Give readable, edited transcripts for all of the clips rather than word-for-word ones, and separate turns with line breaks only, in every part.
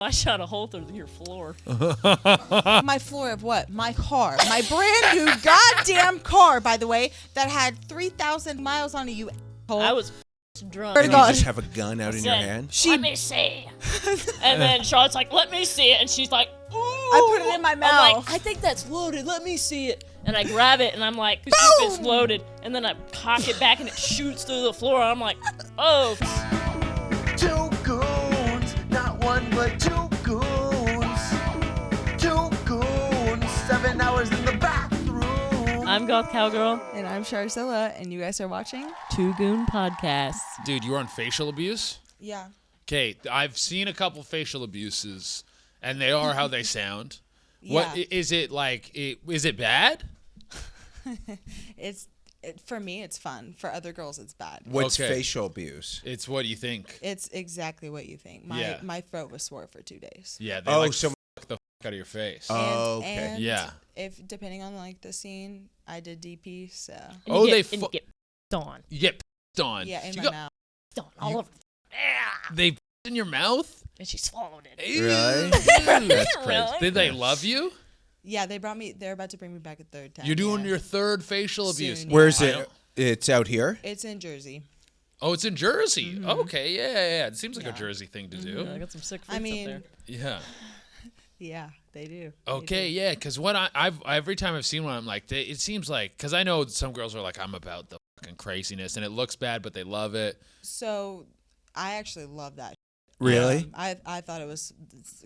I shot a hole through your floor.
My floor of what? My car. My brand new goddamn car, by the way, that had 3,000 miles on it, you asshole.
I was drunk.
And you just have a gun out in your hand?
Let me see. And then Charlotte's like, let me see it. And she's like, ooh.
I put it in my mouth.
I'm like, I think that's loaded. Let me see it. And I grab it, and I'm like, it's loaded. And then I cock it back, and it shoots through the floor. I'm like, oh.
2 goons, not 1 but 2 goons. 2 goons, 7 hours in the bathroom.
I'm Goth Cowgirl.
And I'm Charzilla, and you guys are watching?
Two Goon Podcasts.
Dude, you were on facial abuse?
Yeah.
Okay, I've seen a couple facial abuses, and they are how they sound. What is it like? Is it bad?
For me, it's fun. For other girls, it's bad.
What's
Okay.
facial abuse?
It's what you think.
It's exactly what you think. My throat was sore for 2 days.
Yeah, they
so
fuck the fuck out of your face.
okay.
And
Yeah.
if depending on like the scene, I did DP, so
And you get on.
You get pissed on.
yeah, in
You
my
got-
mouth.
On all over.
They in your mouth?
And she swallowed it.
Really?
Dude.
That's crazy.
Really?
Did they love you?
Yeah, they're about to bring me back a 3rd time.
You're doing
yeah.
your 3rd facial abuse.
Soon,
Where's
I
it?
don't-
It's out here?
It's in Jersey.
Oh, it's in Jersey.
Mm-hmm.
Okay, yeah. It seems like a Jersey thing to do.
I got some sick freaks
I
up
mean,
there.
Yeah.
yeah, they do.
Okay, yeah, because what I've every time I've seen one, I'm like, it seems like, because I know some girls are like, I'm about the fucking craziness, and it looks bad, but they love it.
So, I actually love that.
Really?
I thought it was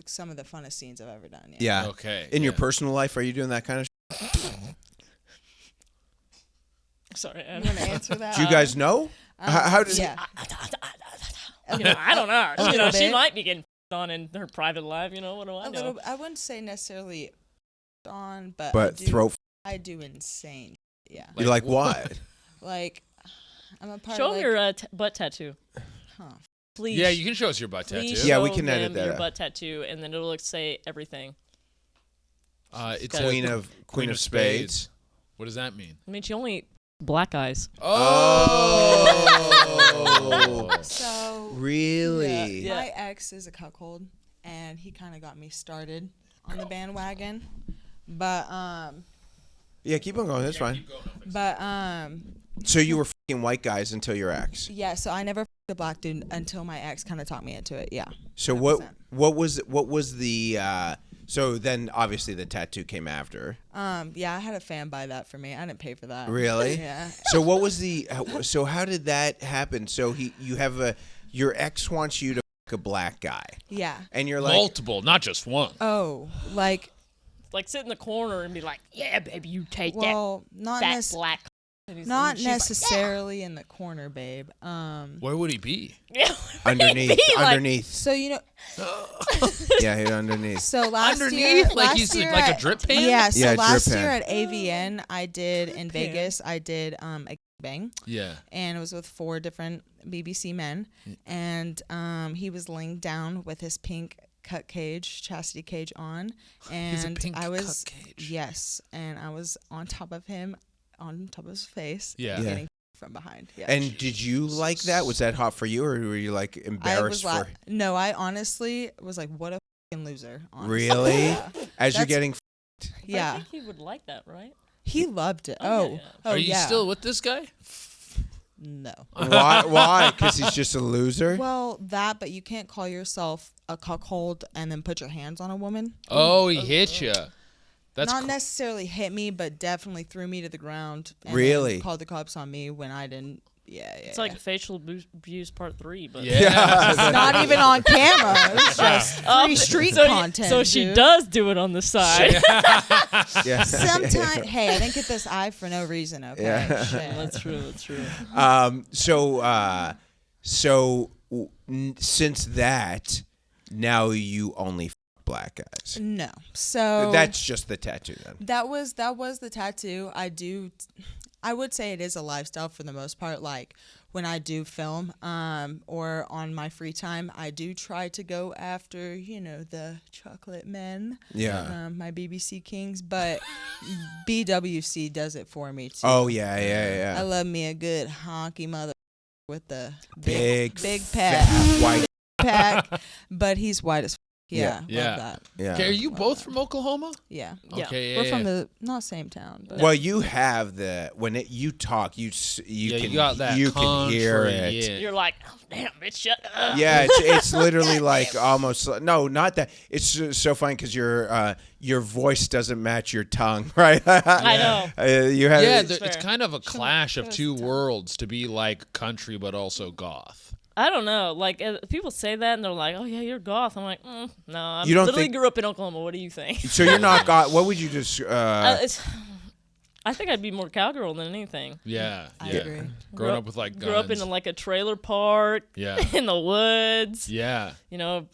some of the funnest scenes I've ever done.
Yeah.
Okay.
In your
yeah.
personal life, are you doing that kind of
Sorry.
You want to answer that?
Do you guys know? How does
Yeah.
I don't know.
A little
She
bit.
might be getting on in her private life. You know, what do I
A
know?
little. I wouldn't say necessarily on, but
But throat.
I do insane. Yeah.
You're like, what?
Like, I'm a part
Show
of
them
like,
your butt tattoo.
huh.
Please.
Yeah, you can show us your butt
Please
tattoo.
Yeah, we
show
can edit
them
that
your
out.
butt tattoo, and then it'll say everything.
It's
Queen of Spades.
What does that mean?
I mean, she only black eyes.
Oh.
So
Really?
Yeah.
my ex is a cuckold, and he kind of got me started on the bandwagon. But
Yeah, keep on going. That's fine. So you were fucking white guys until your ex.
yeah. So I never fucked a black dude until my ex kind of talked me into it. Yeah.
So
100%.
what was the so then obviously the tattoo came after.
Yeah, I had a fan buy that for me. I didn't pay for that.
Really?
Yeah.
So what was so how did that happen? So your ex wants you to fuck a black guy.
Yeah.
And you're like,
Multiple, not just one.
Oh, like,
Like sit in the corner and be like, "Yeah, baby, you take
well, not
that fat black." And
not
she's like,
necessarily in the corner, babe.
Where would he be?
Yeah.
underneath,
Be like-
underneath.
So you know,
Yeah, he's underneath.
so last year,
Underneath? Like
last
he's
year
like a
at-
drip pan?
Yeah. So
Yeah, drip
last
pan.
year at AVN, I did in Vegas. I did a bang,
Yeah.
and it was with 4 different BBC men, and he was laying down with his pink chastity cage on, and
He's a pink
I was
cup cage.
yes, and I was on top of him, on top of his face,
Yeah.
Yeah.
getting from behind. Yeah.
And did you like that? Was that hot for you, or were you like embarrassed for?
No, I honestly was like, what a fucking loser. Honestly.
Really?
Yeah.
As you're
That's-
getting.
I
Yeah.
think he would like that, right?
He loved it.
Oh,
Oh,
yeah.
oh,
Are you
yeah.
still with this guy?
No.
Why? Because he's just a loser.
Well, that, but you can't call yourself a cuckold and then put your hands on a woman.
Oh, he hit you. That's
Not necessarily hit me, but definitely threw me to the ground. And then
Really?
called the cops on me when I didn't. Yeah.
It's like facial abuse part 3, but
Yeah.
It's not even on camera. It's just free street
so
content.
So she
dude.
does do it on the side.
Yeah.
Sometimes, hey, I didn't get this eye for no reason. Okay.
Yeah.
Shit.
That's true. That's true.
Mm.
Since that, now you only black guys.
No. So
That's just the tattoo then.
That was the tattoo. I would say it is a lifestyle for the most part. Like when I do film, or on my free time, I do try to go after, the chocolate men.
Yeah.
My BBC kings, but BWC does it for me too.
Oh yeah.
I love me a good honky mother with the
Big
pack.
fat white.
pack, but he's white as Yeah.
Yeah.
Love that.
Yeah.
Okay, are you both from Oklahoma?
Yeah.
Yeah.
Okay,
We're from the not same town, but
Well, you have you talk, you
yeah,
can
you got that
you can hear
country,
it.
yeah.
You're like, oh, damn, bitch, shut up.
Yeah, it's literally like almost no, not that. It's so funny because your voice doesn't match your tongue, right?
I know.
You have
Yeah,
fair.
it's kind of a clash of two worlds to be like country but also goth.
I don't know. Like, people say that, and they're like, oh, yeah, you're goth. I'm like, no, I
You don't
literally
think-
grew up in Oklahoma. What do you think?
So you're not got. What would you just?
I think I'd be more cowgirl than anything.
Yeah,
I
yeah.
agree.
Growing up with like guns.
Grew up in like a trailer park
Yeah.
in the woods.
Yeah.
You know,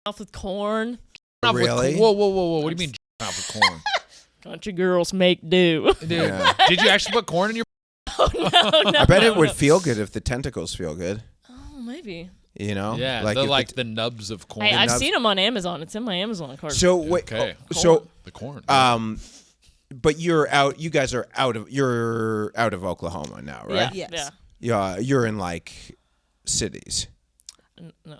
off with corn.
Off with
Really?
Whoa. What do you mean off with corn?
Country girls make do.
Dude,
Yeah.
did you actually put corn in your?
Oh, no.
I bet it would feel good if the tentacles feel good.
Oh, maybe.
You know?
Yeah,
like
the
if
like the nubs of corn.
Hey, I've
nubs-
seen them on Amazon. It's in my Amazon cart.
So wait.
Okay.
So
the corn.
but you're out. You guys are out of. You're out of Oklahoma now, right?
Yeah.
Yes.
Yeah. You're in like cities.
No.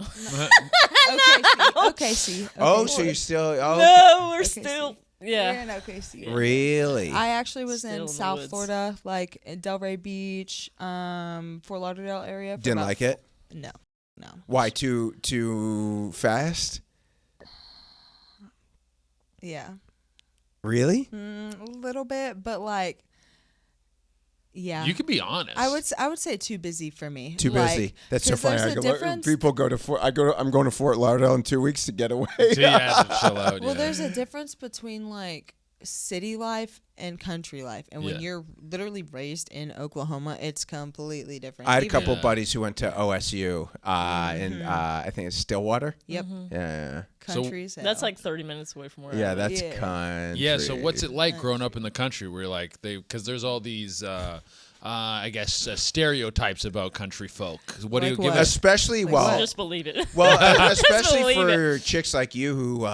OKC.
Oh, so you're still. Oh,
No, we're
Okay,
still.
We're
Yeah.
in OKC.
really?
I actually was
Still
in
in the
South
woods.
Florida, like in Delray Beach, Fort Lauderdale area. for
Didn't
about
like it.
No.
Why? Too fast?
Yeah.
Really?
A little bit, but like, yeah.
You can be honest.
I would say too busy for me.
Too
Like,
busy. That's so
'cause
funny.
there's
I
a
go,
difference-
people go to Fort. I'm going to Fort Lauderdale in 2 weeks to get away.
So you had to chill out.
Well,
yeah.
there's a difference between like city life and country life, and when
Yeah.
you're literally raised in Oklahoma, it's completely different.
I had a
Even-
couple
Yeah.
buddies who went to OSU, and I think it's Stillwater.
Yep.
Yeah,
Countries.
That's like 30 minutes away from where
yeah,
I live.
that's
Yeah.
country.
Yeah. So what's it like growing up in the country where like because there's all these I guess stereotypes about country folk. What do you
Like
give
what?
us?
Especially well,
Just believe it.
well, especially
believe
for chicks like you who,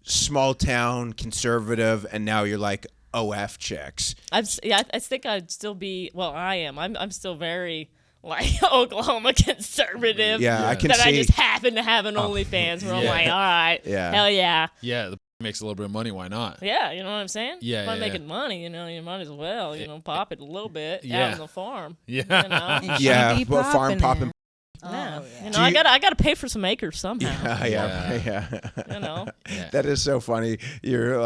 small town conservative, and now you're like OF chicks.
I think I'd still be. Well, I am. I'm still very like Oklahoma conservative.
Yeah, I can
that
see.
I just happen to have an OnlyFans where I'm
Yeah.
like, all right,
Yeah.
hell yeah,
Yeah, the makes a little bit of money. Why not?
yeah. You know what I'm saying?
Yeah,
If I'm
yeah,
making money, you might as well, pop it a little bit
Yeah.
out on the farm.
Yeah.
You know?
And she
Yeah,
be
but farm popping.
it. Oh,
Yeah.
yeah.
You
Do
know,
you-
I gotta pay for some acres somehow.
Yeah.
You know.
Yeah.
That is so funny. You're,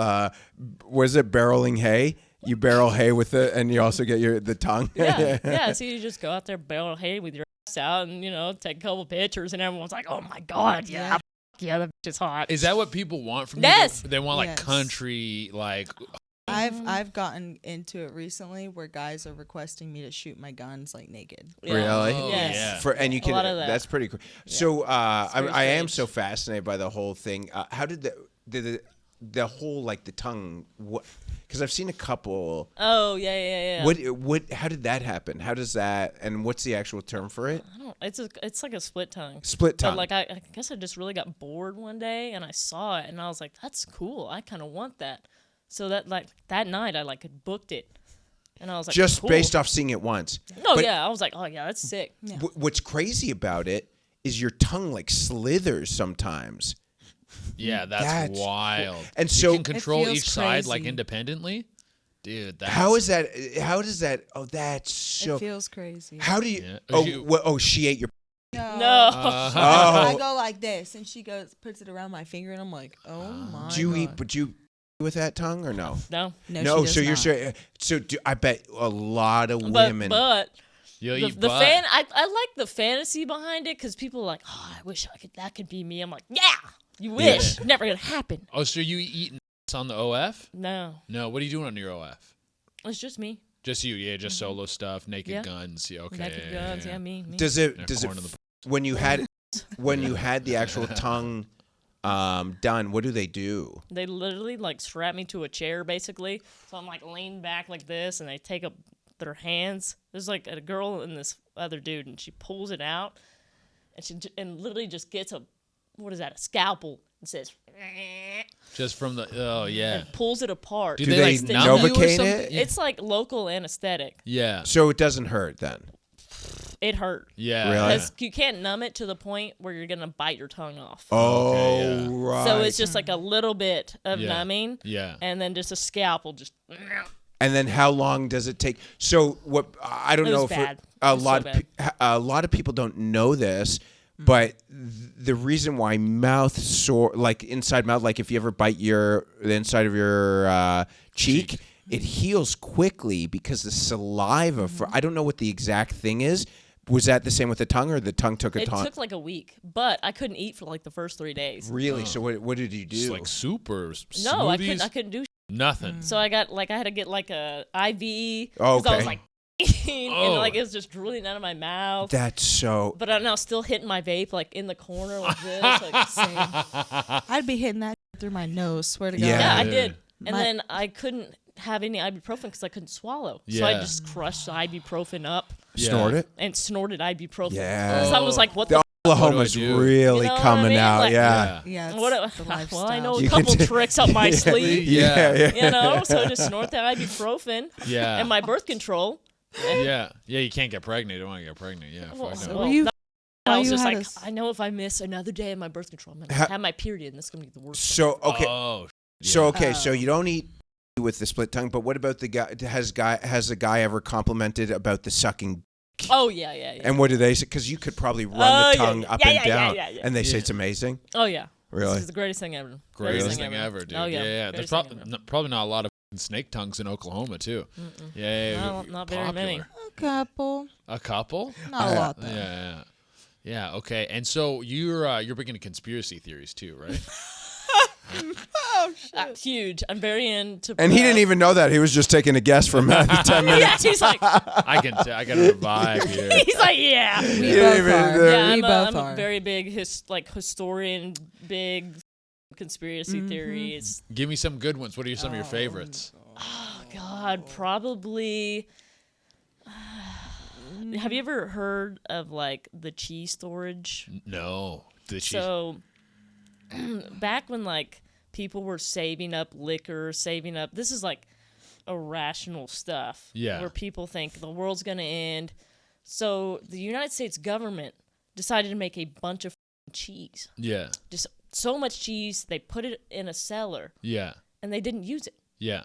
was it barreling hay? You barrel hay with it, and you also get the tongue.
Yeah. Yeah. So you just go out there, barrel hay with your ass out, and take a couple pictures, and everyone's like, "Oh my god, yeah, yeah, that bitch is hot."
Is that what people want from
Yes.
you? They want like
Yes.
country, like
I've gotten into it recently where guys are requesting me to shoot my guns like naked.
Yeah.
Really?
Oh,
Yes.
yeah.
And you can.
lot of that.
That's pretty cool. So
very
I am
strange.
so fascinated by the whole thing. How did the whole like the tongue? What? Because I've seen a couple.
Oh yeah.
What? How did that happen? How does that? And what's the actual term for it?
I don't. It's like a split tongue.
Split tongue.
But like I guess I just really got bored one day and I saw it and I was like, that's cool. I kind of want that. So that night I booked it, and I was like,
just
cool.
based off seeing it once.
No,
But
yeah, I was like, oh yeah, that's sick.
What's crazy about it is your tongue like slithers sometimes.
yeah, that's wild.
And
you
so-
can control
feels
each side like
crazy.
independently, dude. That's,
How is that? How does that? Oh, that's so.
It feels crazy.
How do you?
Yeah.
Oh, she ate your.
No.
I
Oh,
go like this, and she puts it around my finger, and I'm like, oh my.
do you eat?
God.
Would you with that tongue or no?
No.
No, she
so
does
you're
not.
straight. So I bet a lot of
But
women.
but
You'll
the
eat butt.
I like the fantasy behind it because people are like, oh, I wish that could be me. I'm like, yeah, you wish. Never gonna happen.
Oh, so you eating on the OF?
No,
No, what are you doing on your OF?
it's just me.
Just you, yeah, just solo stuff, naked
Yeah.
guns, yeah, okay.
Naked guns, yeah, me.
does
Yeah,
it?
corn in the
When you had the actual tongue done, what do they do?
They literally strap me to a chair basically. So I'm leaned back like this, and they take up their hands. There's a girl and this other dude, and she pulls it out, and she literally just gets a scalpel and says,
Just from the yeah.
and pulls it apart.
Do
Do
they,
they
like numb you or
Novocaine
something?
it?
It's like local anesthetic.
Yeah.
So it doesn't hurt then.
It hurt.
Yeah.
Really?
Because you can't numb it to the point where you're going to bite your tongue off.
Oh,
Okay, yeah.
right.
So it's just like a little bit of numbing.
Yeah.
And then just a scalpel just.
And then how long does it take? So what? I don't
It was
know if
bad.
a
It was
lot
so
of a lot of people don't know this, but the reason why mouth sore, like inside mouth, like if you ever bite the inside of your cheek, it heals quickly because the saliva. I don't know what the exact thing is. Was that the same with the tongue, or the tongue took a
It
ton?
took like a week, but I couldn't eat for like the first 3 days.
Really? So what did you do?
Just like soup or
No, I
smoothies?
couldn't do.
Nothing.
So I had to get like a IV.
Oh,
'cause I was
okay.
like, and like it was just drooling out of my mouth.
That's so.
But I'm now still hitting my vape like in the corner like this. Like,
Same. I'd be hitting that through my nose. Swear to God.
Yeah.
yeah, I
Yeah.
did. And
My-
then I couldn't have any ibuprofen because I couldn't swallow. So I
Yeah.
just crushed the ibuprofen up
Snort it.
and snorted ibuprofen.
Yeah.
So I was like, what
The
the
Oklahoma's
do I do?
really
You know what I
coming
mean?
out.
Like-
Yeah.
Yeah. It's
What
the
well, I
lifestyle.
know a
You can
couple
t-
tricks up my sleeve.
Yeah.
You know, so just snort that ibuprofen
Yeah.
and my birth control.
Yeah. Yeah, you can't get pregnant. You don't want to get pregnant. Yeah.
Well,
fuck
So
no.
were you-
I
while
was
you
just
had
like,
us-
I know if I miss another day of my birth control, I'm going to
Ha-
have my period, and this is going to be the worst.
So okay.
Oh.
So
yeah.
okay. So you don't eat with the split tongue, but what about the guy? Has a guy ever complimented about the sucking?
Oh, yeah, yeah, yeah.
And what do they say? Because you could probably run
Oh,
the
yeah,
tongue
yeah.
up
Yeah,
and
yeah, yeah,
down,
yeah, yeah.
and they say
Yeah.
it's amazing.
Oh, yeah.
Really?
This is the greatest thing ever.
Greatest thing ever, dude.
Oh, yeah.
Yeah. There's probably not a lot of snake tongues in Oklahoma, too. Yeah.
No, not very many.
popular.
A couple.
A couple?
Not a lot, though.
Yeah. Yeah. Okay. And so you're big into conspiracy theories too, right?
Huge. I'm very into.
And he didn't even know that. He was just taking a guess for 10 minutes.
Yeah, he's like,
I got a vibe here.
he's like, yeah.
We
didn't
both
even-
are.
Yeah,
We
I'm
both
a
are.
very big historian, big conspiracy theories.
Give me some good ones. What are some of your favorites?
Oh, God, probably. Have you ever heard of like the cheese storage?
No. The cheese.
So, back when like people were saving up liquor, this is like irrational stuff.
Yeah.
Where people think the world's gonna end. So the United States government decided to make a bunch of cheese.
Yeah.
Just so much cheese, they put it in a cellar
Yeah.
and they didn't use it.
Yeah.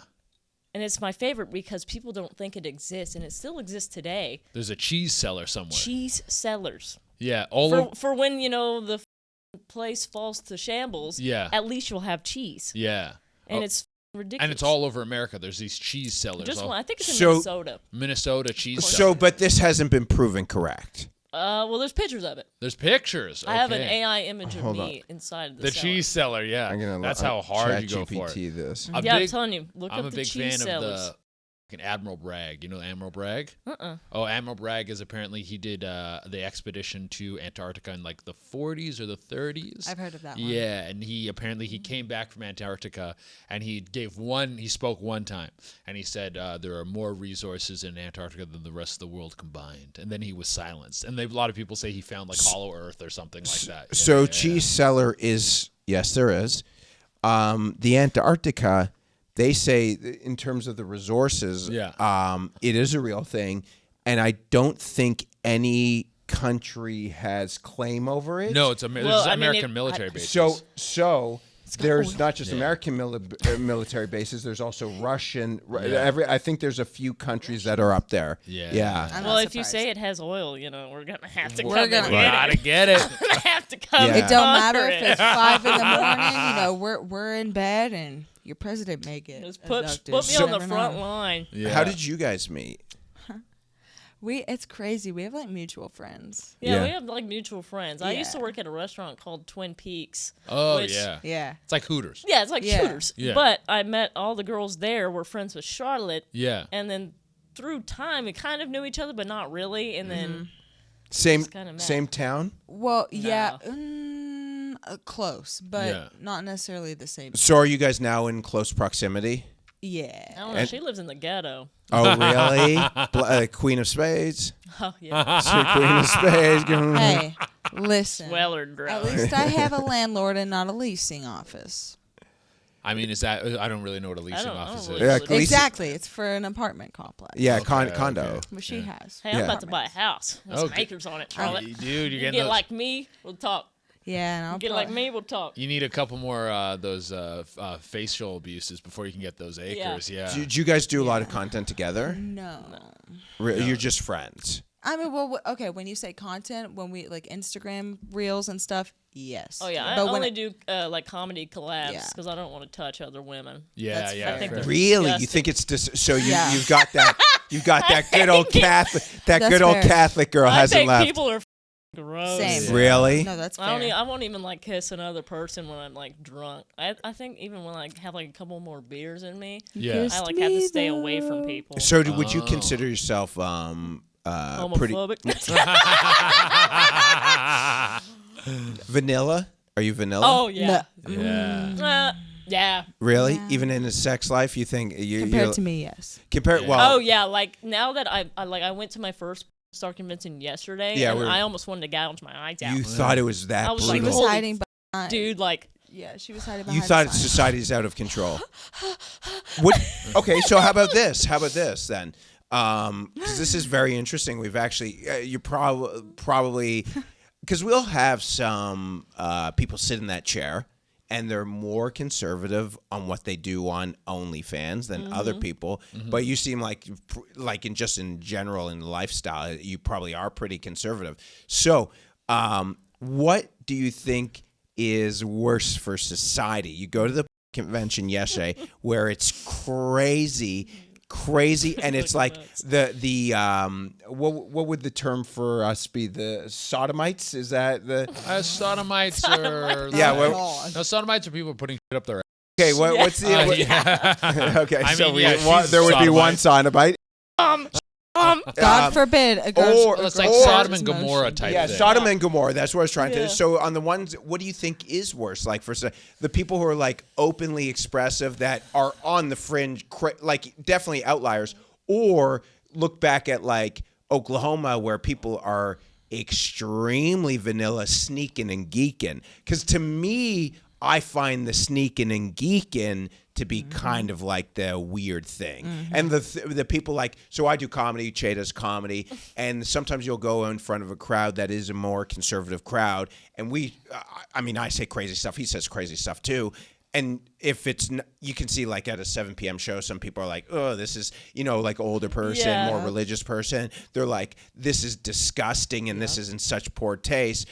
And it's my favorite because people don't think it exists, and it still exists today.
There's a cheese cellar somewhere.
Cheese cellars.
Yeah. All of.
For when, the place falls to shambles,
Yeah.
at least you'll have cheese.
Yeah.
And
Oh,
it's ridiculous.
and it's all over America. There's these cheese cellars.
Just one. I think it's in
So-
Minnesota.
Minnesota cheese
So,
cellar.
but this hasn't been proven correct.
Well, there's pictures of it.
There's pictures.
I have an
Okay.
AI image of
Hold
me inside the
The
cellar.
cheese cellar. Yeah.
I'm gonna
That's how hard you go for it.
ChatGPT this.
I'm
Yeah, I'm
big-
telling you. Look
I'm
up
a
the
big
cheese
fan
cellars.
of the fucking Admiral Bragg. You know Admiral Bragg?
Uh-uh.
Oh, Admiral Bragg is apparently he did the expedition to Antarctica in like the 40s or the 30s.
I've heard of that one.
Yeah, and he came back from Antarctica and he spoke one time and he said there are more resources in Antarctica than the rest of the world combined. And then he was silenced. And a lot of people say he found like Hollow Earth or something like that. Yeah,
So
yeah,
cheese cellar is, yes, there is. The Antarctica, they say in terms of the resources,
Yeah.
it is a real thing, and I don't think any country has claim over it.
No, it's
Well,
there's
I mean,
American military bases.
So there's not just
Yeah.
American military bases. There's also Russian.
Yeah.
I think there's a few countries that are up there.
Yeah.
I'm
Well,
not
if you
surprised.
say it has oil, we're going to have to
We're
come
gonna-
and
Gotta get it.
We're going to have to come
Yeah.
It
and
don't matter
conquer
if
it.
it's 5 in the morning. We're in bed and your president may get
Just put
abducted.
me
You
on the
never
front
know.
line.
Yeah.
How did you guys meet?
It's crazy. We have like mutual friends.
Yeah,
Yeah.
we have like mutual friends. I used to
Yeah.
work at a restaurant called Twin Peaks.
Oh,
which-
yeah.
Yeah.
It's like Hooters.
Yeah, it's like
Yeah.
shooters.
Yeah.
But I met all the girls there were friends with Charlotte,
Yeah.
and then through time we kind of knew each other, but not really. And then
Same
kinda met.
same town.
Well, yeah,
No.
close, but
Yeah.
not necessarily the same.
So are you guys now in close proximity?
I
Yeah.
don't know. She lives in the ghetto.
Oh, really? Queen of Spades.
Oh yeah,
So Queen of Spades.
Hey, listen.
Weller
At
drug.
least I have a landlord and not a leasing office.
I mean, is that? I don't really know what a leasing
I don't
office
really
is.
Yeah,
know.
leasing-
Exactly. It's for an apartment complex.
Yeah,
Okay,
condo.
okay.
What she has.
Hey, I'm
Yeah.
about to buy a house. There's some
Okay.
acres on it, Charlotte.
Dude, you're
You
getting
get
those.
like me, we'll talk.
Yeah, and I'll
Get like me, we'll talk.
You need a couple more those facial abuses before you can get those acres. Yeah.
Do you guys do a lot of content together?
No.
You're just friends.
I mean, well, okay. When you say content, when we like Instagram reels and stuff, yes.
Oh yeah, I
But when
only do like comedy collabs
Yeah.
because I don't want to touch other women.
Yeah,
That's
yeah.
I think
fair.
they're
Really? You
disgusting.
think it's so
Yeah.
you've got that good old Catholic
That's
good old
fair.
Catholic girl
I
hasn't
think
left.
people are gross.
Same.
Really?
No, that's fair.
I won't even like kiss another person when I'm like drunk. I think even when I have like a couple more beers in me,
Yeah.
I like have to stay away from people.
So would you consider yourself pretty
Homophobic.
vanilla? Are you vanilla?
Oh yeah.
Yeah.
Yeah.
Really?
Yeah.
Even in a sex life, you think you're
Compared to me, yes.
compared?
Yeah.
Well,
Oh yeah. Like now that I went to my first Star convention yesterday,
Yeah,
and
we're-
I almost wanted to gouge my eyes out.
you thought it was that
I was
She
like,
was
brutal.
holy
hiding behind.
Dude, like
Yeah, she was hiding behind.
You thought
the sign.
society's out of control. What? Okay, so how about this? How about this then? Because this is very interesting. We've actually, you probably, because we'll have some people sit in that chair, and they're more conservative on what they do on OnlyFans than other people. But you seem like in general in lifestyle, you probably are pretty conservative. So, what do you think is worse for society? You go to the convention yesterday where it's crazy, and it's like the what would the term for us be? The sodomites? Is that the
Sodomites are.
Yeah,
like-
well-
no, sodomites are people putting shit up their.
okay? What's the
Yeah.
okay?
I
so
mean, yeah, she's
there would be one
sodomite.
sodomite.
God forbid a girl's
or-
Well, it's like
Or-
Sodom and Gomorrah type
Yeah,
thing.
Sodom and Gomorrah. That's what I was trying
Yeah.
to. So on the ones, what do you think is worse? Like for the people who are like openly expressive that are on the fringe, like definitely outliers, or look back at like Oklahoma where people are extremely vanilla, sneaking and geeking. Because to me, I find the sneaking and geeking to be kind of like the weird thing. And the people like, so I do comedy, Che does comedy, and sometimes you'll go in front of a crowd that is a more conservative crowd, and I mean, I say crazy stuff, he says crazy stuff too. And if you can see like at a 7 p.m. show, some people are like, oh, this is, like older person,
Yeah.
more religious person. They're like, this is disgusting and this is in such poor taste.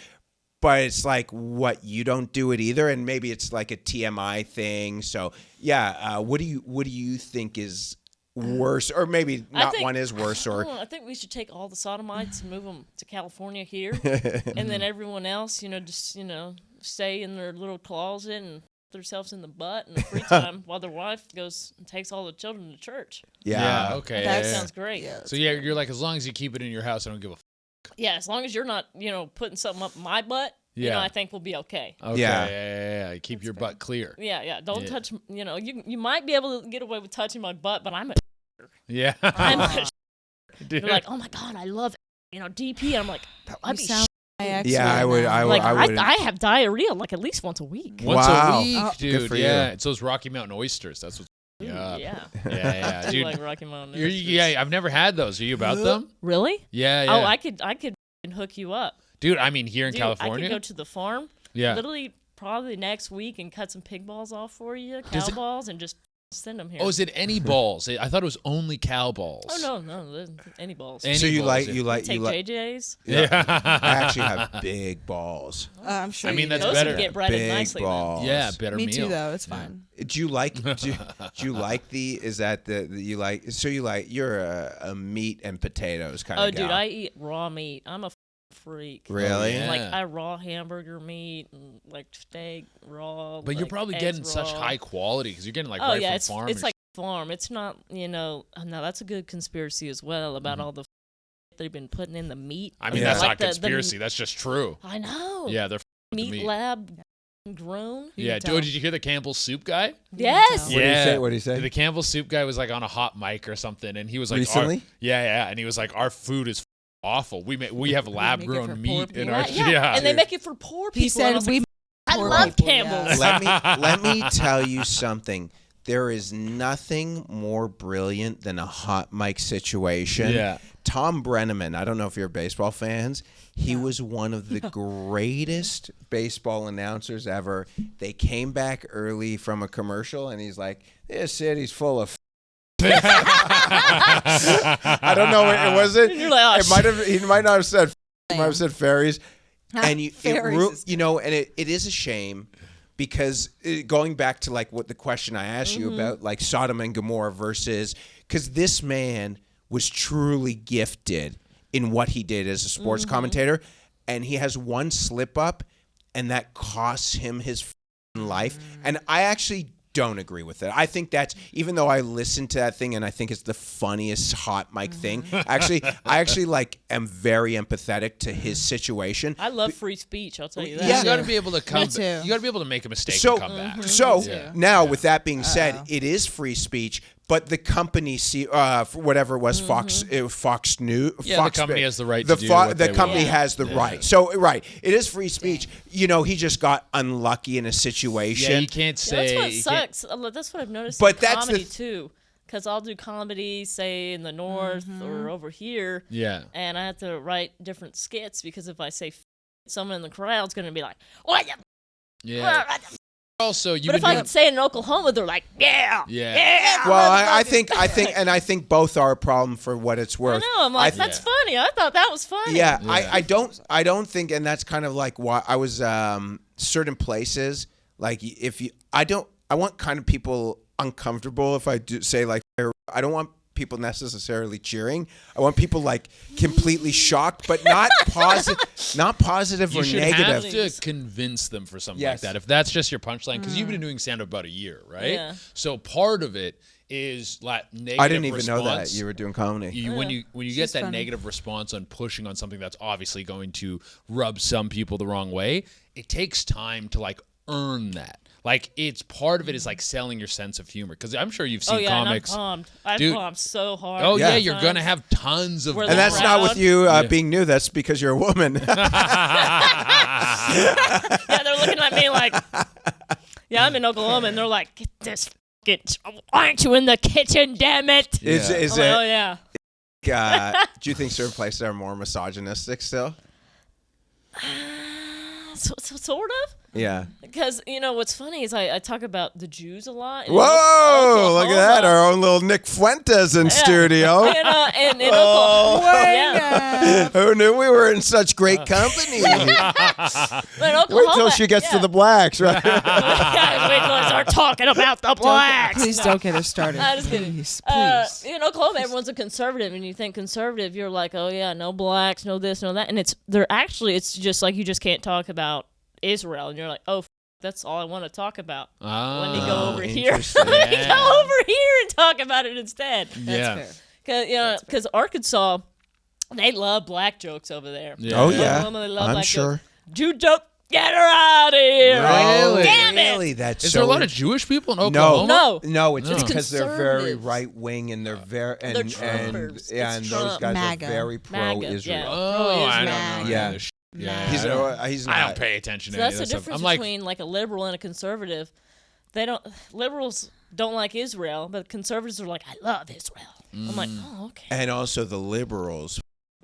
But it's like, what, you don't do it either? And maybe it's like a TMI thing. So yeah, what do you think is worse? Or maybe not
think-
one is worse or
I think we should take all the sodomites and move them to California here, and then everyone else, just stay in their little closet and put themselves in the butt in the free time while their wife goes and takes all the children to church.
yeah.
Okay.
That
yeah, yeah.
Sounds great.
Yeah.
So yeah, you're like, as long as you keep it in your house, I don't give a.
Yeah, as long as you're not, putting something up my butt,
Yeah.
I think we'll be okay.
Okay.
Yeah.
Yeah. Keep your butt clear.
Yeah. Don't
Yeah.
touch. You might be able to get away with touching my butt, but I'm a.
Yeah.
I'm a.
Dude.
They're like, oh my god, I love, DP. I'm like,
You
I'd be.
sound my ex
Yeah,
right
I would-
now.
I would-
Like
I would-
I have diarrhea like at least once a week.
Once
Wow.
a week,
Oh.
dude.
Good for
yeah.
you.
It's those Rocky Mountain oysters. That's what's.
Ooh,
Yeah.
yeah.
Yeah.
I do
Dude.
like Rocky Mountain.
Yeah. I've never had those. Are you about them?
Really?
Yeah.
Oh,
Yeah.
I could hook you up.
Dude, I mean, here in
Dude,
California.
I could go to the farm.
Yeah.
Literally, probably next week and cut some pig balls off for you,
Does
cow
it-
balls, and just send them here.
Oh, is it any balls? I thought it was only cow balls.
Oh no, there's any balls.
Any
So you
balls,
like
yeah.
you like
Take
you like
JJ's.
Yeah.
I actually have big balls.
I'm sure.
I mean,
you
that's
do.
Those
better.
would get breaded
Big
nicely. then.
balls.
Yeah, better
Me
meal.
too, though. It's fine.
Do you like do you like the is that the you like so you like you're a meat and potatoes kind
Oh,
of
dude,
gal.
I eat raw meat. I'm a freak.
Really?
Oh, yeah.
Like I raw hamburger meat and like steak raw.
But you're
like,
probably
eggs
getting such
raw.
high quality because you're getting like
Oh
right
yeah,
from
it's
farm.
it's like farm. It's not oh, no, that's a good conspiracy as well about all the they've been putting in the meat.
I mean,
Yeah.
that's
Like
not
the-
conspiracy. That's just true.
I know.
Yeah, they're
meat,
meat.
lab grown.
yeah.
can
Dude,
tell.
did you hear the Campbell's soup guy?
Yes.
tell.
What did he
Yeah.
say? What did he say?
The Campbell's soup guy was like on a hot mic or something, and he was like,
Recently?
yeah, and he was like, our food is awful. We have lab
make it for
grown
poor
meat in
people.
our
Yeah, and they make it for poor people.
He
and I
said
was
we
like, I
poor
love
people,
Campbell's.
Let me tell you something. There is nothing more brilliant than a hot mic situation.
Yeah.
Tom Brenneman, I don't know if you're baseball fans. He was one of the greatest baseball announcers ever. They came back early from a commercial, and he's like, "This city's full of." I don't know. It wasn't.
You're like, oh,
it might have. He might not have said. He might have said fairies. And
Fairies is
it is a shame. Because going back to like what the question I asked you about, like Sodom and Gomorrah versus, because this man was truly gifted in what he did as a sports commentator, and he has one slip up, and that costs him his life. And I actually don't agree with it. I think that's, even though I listened to that thing and I think it's the funniest hot mic thing, I actually like am very empathetic to his situation.
I love free speech. I'll tell you that.
Yeah.
You got to be able to come.
Me too.
You got to be able to make a mistake
So,
and come back.
so
Yeah.
now with that being said, it is free speech, but the company, for whatever it was, Fox News.
Yeah,
Fox,
the company has the right to do what
the
they
company
want.
has the right. So it is free speech. You know, he just got unlucky in a situation.
Yeah, you can't
Yeah,
say.
that's what
you can't-
sucks. That's what I've noticed
But
in
that's the
comedy too. Because I'll do comedy, say in the north or over here,
Yeah.
and I have to write different skits because if I say someone in the crowd's going to be like, "What?"
Yeah. Also, you
But if I say it in Oklahoma, they're like, "Yeah,
Yeah.
yeah."
Well, I think both are a problem for what it's
I
worth.
know. I'm like,
I-
that's funny. I thought that was funny.
Yeah,
Yeah.
I don't think, and that's kind of like why I was certain places like I want kind of people uncomfortable if I do say like I don't want people necessarily cheering. I want people like completely shocked, but not positive
You
or
should
negative.
have to convince them for something
Yes.
like that. If that's just your punchline, because you've been doing stand-up about a year, right?
Yeah.
So part of it is like negative
I didn't even know that
response.
you were doing comedy.
When you get
She's
that
funny.
negative response on pushing on something that's obviously going to rub some people the wrong way, it takes time to like earn that. Like it's part of it is like selling your sense of humor, because I'm sure you've seen
Oh yeah,
comics.
and I'm pumped. I've
Dude.
bombed so hard.
Oh yeah,
Yeah.
you're gonna have tons of.
Where
And that's not with
Proud.
you being new. That's because you're a woman.
Yeah, they're looking at me like, yeah, I'm in Oklahoma, and they're like, "Get this, why aren't you in the kitchen? Damn it!"
Is
I'm
it?
like, oh yeah.
Do you think certain places are more misogynistic still?
Sort of.
Yeah.
Because, you know, what's funny is I talk about the Jews a lot. and in
Whoa! Look at that.
Oklahoma-
Our own little Nick Fuentes in studio.
And in Oklahoma, yeah.
Who knew we were in such great company?
But in Oklahoma,
Wait till she gets to the blacks, right?
Guys, wait till I start talking about the blacks.
Please don't get her started.
I'm just kidding.
Please, please.
In Oklahoma, everyone's a conservative, and you think conservative, you're like, oh yeah, no blacks, no this, no that, and it's just like you just can't talk about Israel, and you're like, oh, that's all I want to talk about. Let me go over here.
interesting.
Let me
Yeah.
go over here and talk about it instead.
Yeah.
Fair.
Because Arkansas, they love black jokes over there.
Yeah.
Oh yeah,
Oklahoma, they love
I'm
black
sure.
jokes. Jew joke, get her out of here.
Really?
Damn it.
Really? That's
Is
so
there a lot of Jewish people in Oklahoma?
No.
It's
It's
because they're very
conservatives.
right wing and they're very
They're
and
Trumpers.
yeah,
It's
and those
Trump.
guys
MAGA.
are very
MAGA,
pro-Israel.
yeah.
Oh, I don't
Pro-Israel.
know.
Yeah.
Yeah. Yeah.
He's
I
not.
don't pay attention
So
to any
that's
of
the
that stuff.
difference
I'm like,
between like a liberal and a conservative. Liberals don't like Israel, but conservatives are like, I love Israel. I'm like, oh, okay.
And also the liberals,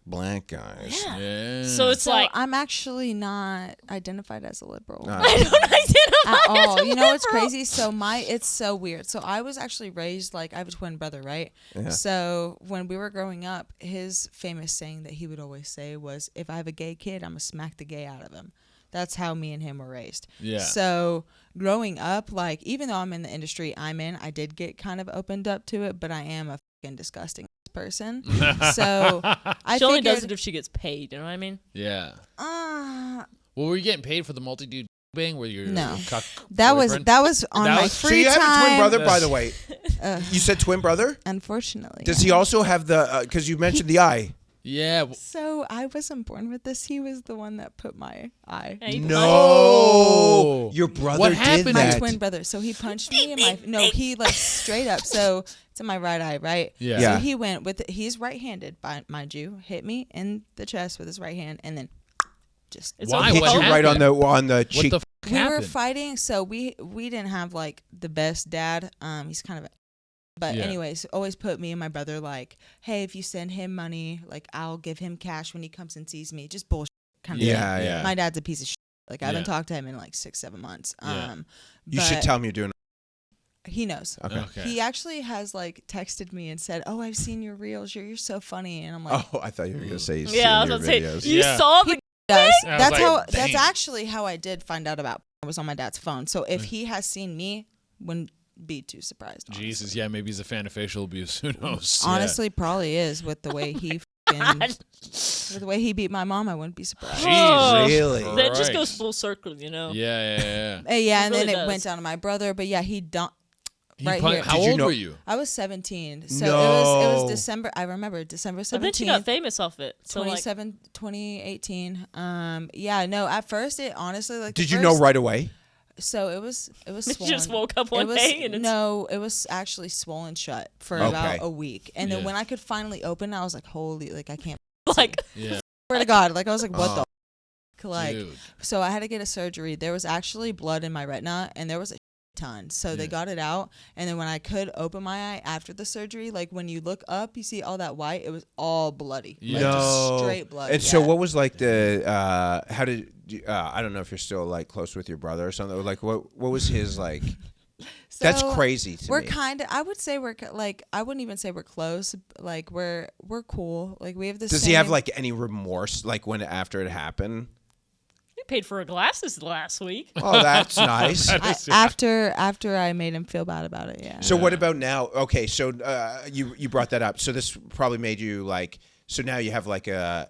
black guys.
Yeah.
yeah.
So it's
So
like,
I'm actually not identified as a liberal
Uh,
I don't identify
at
as
all.
a
You know what's
liberal.
crazy? So it's so weird. So I was actually raised like I have a twin brother, right?
Yeah.
So when we were growing up, his famous saying that he would always say was, "If I have a gay kid, I'm gonna smack the gay out of him." That's how me and him were raised.
Yeah.
So growing up, like even though I'm in the industry I'm in, I did get kind of opened up to it, but I am a fucking disgusting person. So I
She only
figured,
does it if she gets paid. You know what I mean?
yeah.
uh,
Well, were you getting paid for the multi-dude bang where you're
No.
cuck
that was
boyfriend?
that was on
That
my
was-
So
free
you have
time.
a twin brother, by the way.
Uh,
You said twin brother.
unfortunately,
Does
yeah.
he also have the? Because you mentioned the eye.
Yeah. w-
So I wasn't born with this. He was the one that put my eye.
Yeah, he
No,
Oh.
your brother
What
did
happened?
My
that.
twin brother. So he punched me in my he like straight up. So it's in my right eye, right?
Yeah.
Yeah.
So he went with he's right-handed, mind you, hit me in the chest with his right hand, and then just
It's
Why?
Hit
What
you right
happened?
on the
What
cheek.
the f-
We were
happened?
fighting, so we didn't have like the best dad. He's kind of, but
Yeah.
anyways, always put me and my brother like, hey, if you send him money, like I'll give him cash when he comes and sees me. Just bullshit kind of
Yeah,
thing.
yeah.
My dad's a piece of shit. Like I haven't
Yeah.
talked to him in like 6-7 months.
Yeah.
You should
but
tell him you're doing.
he knows.
Okay.
He actually has like texted me and said, "Oh, I've seen your reels. You're so funny." And I'm like,
Oh, I thought you were gonna say he's
Yeah, I was
seen
about to
your
say,
videos.
you
Yeah.
saw the
Does.
I was
That's
like,
how.
damn.
That's actually how I did find out about. It was on my dad's phone. So if he has seen me, wouldn't be too surprised. honestly.
Jesus, yeah, maybe he's a fan of facial abuse. Who knows? Yeah.
Honestly, probably is with the way he with the way he beat my mom. I wouldn't be surprised.
Oh,
Really?
That just
Christ.
goes full circle, you know.
Yeah.
Yeah, and
really
then it
does.
went down to my brother. But yeah, he don't.
He
Right
pun-
here.
How
Did you
old
know-
were you?
I was 17, so it
No.
was December. I remember December
But then she got
17th.
famous off it. So like,
2018. Yeah, no. At first, it honestly like.
Did
the
you know
first-
right away?
So it was
you
swollen.
just woke up
It
one
was,
day and it's
no, it was actually swollen shut for
Okay.
about a week, and then
Yeah.
when I could finally open, I was like, "Holy, like I can't."
like,
Yeah.
Swear to God, like I was like, "What
Oh.
the?" F-? Like,
Dude.
so I had to get a surgery. There was actually blood in my retina, and there was a ton. So they
Yeah.
got it out, and then when I could open my eye after the surgery, like when you look up, you see all that white. It was all bloody.
Yeah.
Like, just straight blood.
And so,
yeah.
what was like the? How did? I don't know if you're still like close with your brother or something. Like, what was his like? That's
So,
crazy to
We're
me.
kind of. I would say we're like. I wouldn't even say we're close. Like we're cool. Like we have the.
Does
same,
he have like any remorse, like when after it happened?
you paid for her glasses last week.
Oh, that's nice.
after I made him feel bad about it? Yeah.
So what about now? Okay, so you brought that up. So this probably made you like. So now you have like a.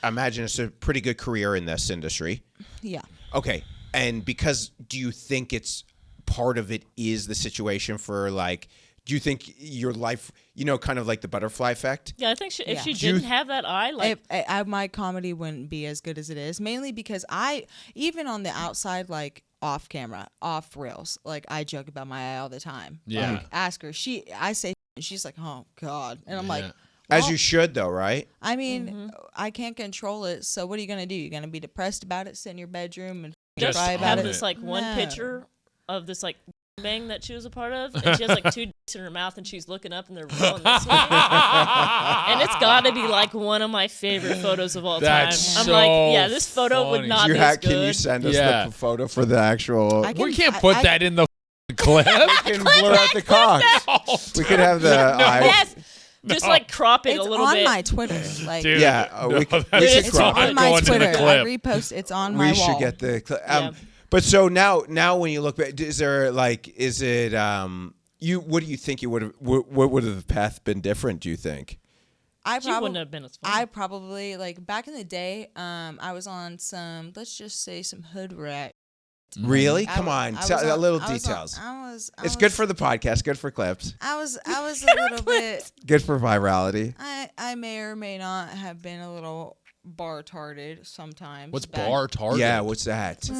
I imagine it's a pretty good career in this industry.
Yeah.
Okay, and because do you think it's part of it is the situation for like? Do you think your life, kind of like the butterfly effect?
Yeah, I think if
Yeah.
she
Do you
didn't have that eye, like,
My comedy wouldn't be as good as it is, mainly because even on the outside, like off camera, off reels, like I joke about my eye all the time.
Yeah.
Like, ask her. I say, she's like, oh God, and I'm like,
Yeah.
As
well,
you should, though, right?
I mean, I can't control it. So what are you gonna do? You're gonna be depressed about it, sit in your bedroom and
just
cry
have
about it.
this like one
No.
picture of this like bang that she was a part of, and she has like two dicks in her mouth, and she's looking up, and they're rolling this way. And it's got to be like one of my favorite photos of all time.
That's
I'm
so
like, yeah, this photo would
funny.
not be as good.
Can you send us
Yeah.
the photo for the actual?
I
We can't
I-
put
I-
that in the clip.
We can blur out the cocks. We could have the eyes.
Yes, just like crop it
It's
a little
on
bit.
my Twitter. Like
Dude.
Yeah,
No,
we could
that's
It's
crop
not
it.
on my
going in the
Twitter. I
clip.
repost. It's on my
We
wall.
should get the.
Yeah.
But so now when you look back, is there like, is it you? What do you think you would have? What would have the path been different? Do you think?
She wouldn't have been as fun.
I probably like back in the day. I was on some. Let's just say some hood rat.
Really?
I
Come
wa-
on,
I was
tell
on-
little
I was on-
details.
I
It's
was-
good for the podcast. Good for clips.
I was a little bit.
Good for virality.
I may or may not have been a little bar tarded sometimes.
What's
back-
bar target?
Yeah. What's that?
the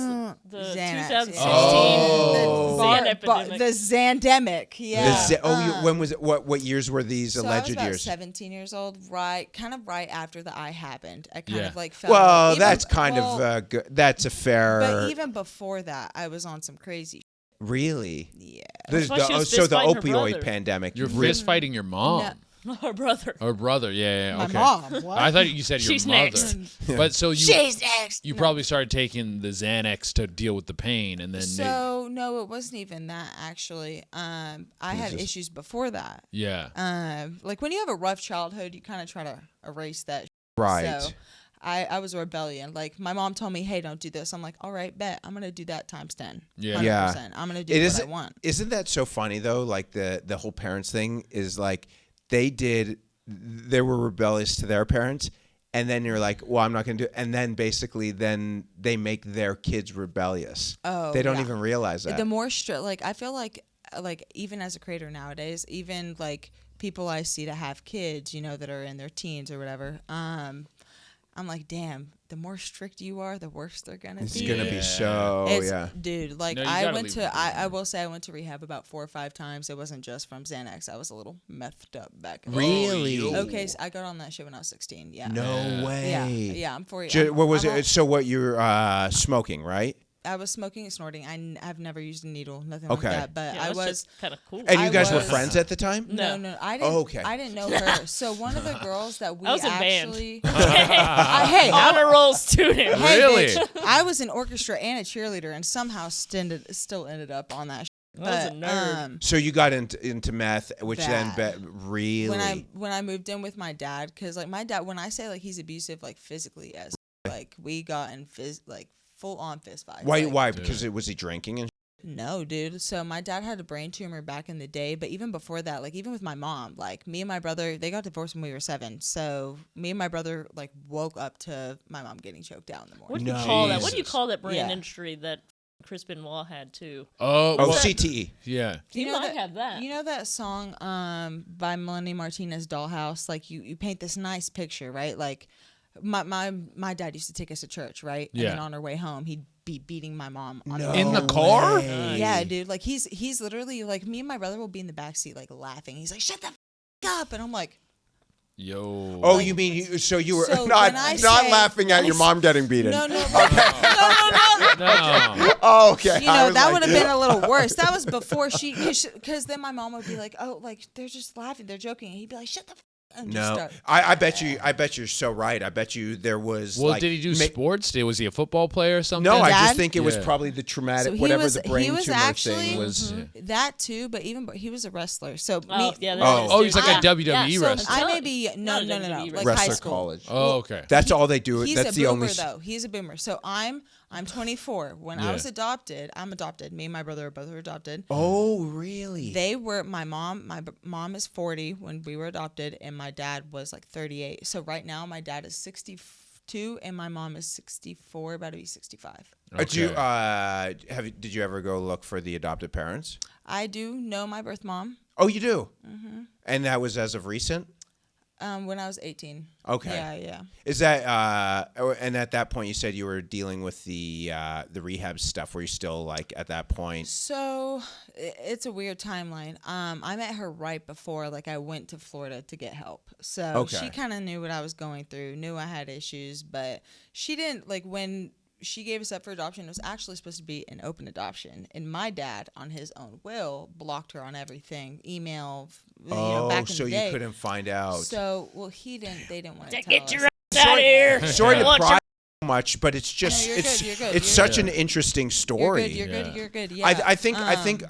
Xanax,
2016
yeah.
Oh.
Xan
The
epidemic.
Xandemic, yeah.
When was it? What years were these
So I was
alleged
about
years?
17 years old, right after the eye happened. I kind
Yeah.
of like felt.
Well,
even-
that's kind
well,
of good. That's a fair.
But even before that, I was on some crazy.
Really.
Yeah.
That's why she was
So
fist
the
fighting her
opioid
brother.
pandemic.
You're
really-
fist fighting your mom.
Her brother.
Or brother, yeah,
My
okay.
mom. What?
I thought you said your
She's
mother.
next.
But so you
She's next.
you
No.
probably started taking the Xanax to deal with the pain, and then
So no, it wasn't even that actually. I had
just-
issues before that.
yeah,
Like when you have a rough childhood, you kind of try to erase that.
Right.
So I was a rebellion. Like my mom told me, "Hey, don't do this." I'm like, "All right, bet. I'm gonna do that times 10."
Yeah.
100%. I'm gonna do
It
what
is.
I want.
Isn't that so funny though? Like the whole parents thing is like they were rebellious to their parents, and then you're like, well, I'm not gonna do it. And then basically then they make their kids rebellious.
Oh,
They don't
yeah.
even realize that.
The more like I feel like even as a creator nowadays, even like people I see that have kids, that are in their teens or whatever. I'm like, damn, the more strict you are, the worse they're gonna
It's
be.
gonna be
Yeah.
so
It's- Dude, like
No, you
I
gotta
went
leave
to
it
I will say I went to rehab about 4 or 5 times. It wasn't just from Xanax. I was a little methed up back in the day.
Really?
Okay, so I got on that shit when I was 16. Yeah.
No
Yeah.
way.
Yeah, I'm 4 years.
What was it? So what you're smoking, right?
I was smoking and snorting. I've never used a needle, nothing
Okay.
like that. But
Yeah,
I
that's
was.
just kind of cool.
And you
I
guys were
was-
friends at the time?
No, I didn't.
Oh, okay.
I didn't know her. So one of the girls that we
I was in band.
actually.
hey, honor roll student.
Hey,
Really?
bitch, I was an orchestra and a cheerleader, and somehow still ended up on that.
I was a nerd.
So you got into meth, which then really.
When I moved in with my dad, because like my dad, when I say like he's abusive, like physically, as like we got in full on fist fights.
Why?
Like,
Why? Because was he drinking and?
No, dude. So my dad had a brain tumor back in the day, but even before that, like even with my mom, like me and my brother, they got divorced when we were 7. So me and my brother like woke up to my mom getting choked out in the morning.
What do you
No.
call that? What do you
Jesus.
call that brain
Yeah.
injury that Chris Benoit had too?
Oh,
Oh,
well,
CTE.
yeah.
You
know
might
that-
have that.
You know that song by Melanie Martinez, Dollhouse? Like you paint this nice picture, right? Like my dad used to take us to church, right?
Yeah.
And then on our way home, he'd be beating my mom on
No
In the car?
way.
Yeah, dude. Like he's literally like me and my brother will be in the backseat like laughing. He's like, "Shut the up," and I'm like,
Yo.
Oh,
Like-
you mean so you were
So
not
when I
not
say-
laughing at your mom getting beaten?
"No, no, no,
No.
Oh, okay.
You
I
know,
was
that
like-
would have been a little worse. That was before because then my mom would be like, "Oh, like they're just laughing, they're joking," and he'd be like, "Shut the." And just
No,
start.
I bet you're so right. I bet you there was.
Well,
like,
did he do
ma-
sports? Was he a football player or something?
No, I
Dad?
just think it was
Yeah.
probably the traumatic,
So he
whatever
was-
the brain
he was
tumor
actually-
thing was.
That too, but he was a wrestler. So
Oh,
me,
yeah,
Oh.
He's like a WWE
so
wrestler.
I
Not
may be no,
a WWE
like
wrestler.
high
Wrestler
school.
college.
Oh, okay.
That's all they do.
He's
That's
a
the
boomer
only.
though. He's a boomer. So I'm 24. When I
Yeah.
was adopted, I'm adopted. Me and my brother are both adopted.
Oh, really?
They were my mom is 40 when we were adopted, and my dad was like 38. So right now my dad is 62 and my mom is 64, about to be 65.
Did you did you ever go look for the adopted parents?
I do know my birth mom.
Oh, you do. Mm-hmm. And that was as of recent.
When I was 18.
Okay.
Yeah.
Is that and at that point you said you were dealing with the rehab stuff? Were you still like at that point?
So it's a weird timeline. I met her right before like I went to Florida to get help. So
Okay.
she kind of knew what I was going through, knew I had issues, but she didn't like when she gave us up for adoption. It was actually supposed to be an open adoption, and my dad, on his own will, blocked her on everything, email. Back in
so
the day.
you couldn't find out.
So they didn't want to tell
Get
us.
your ass out of here.
Sorry to
Want
pry so much, but it's just
you're
it's
good, you're good,
it's
you're
such an interesting
You're
story.
good. You're
Yeah.
good. You're good. Yeah.
I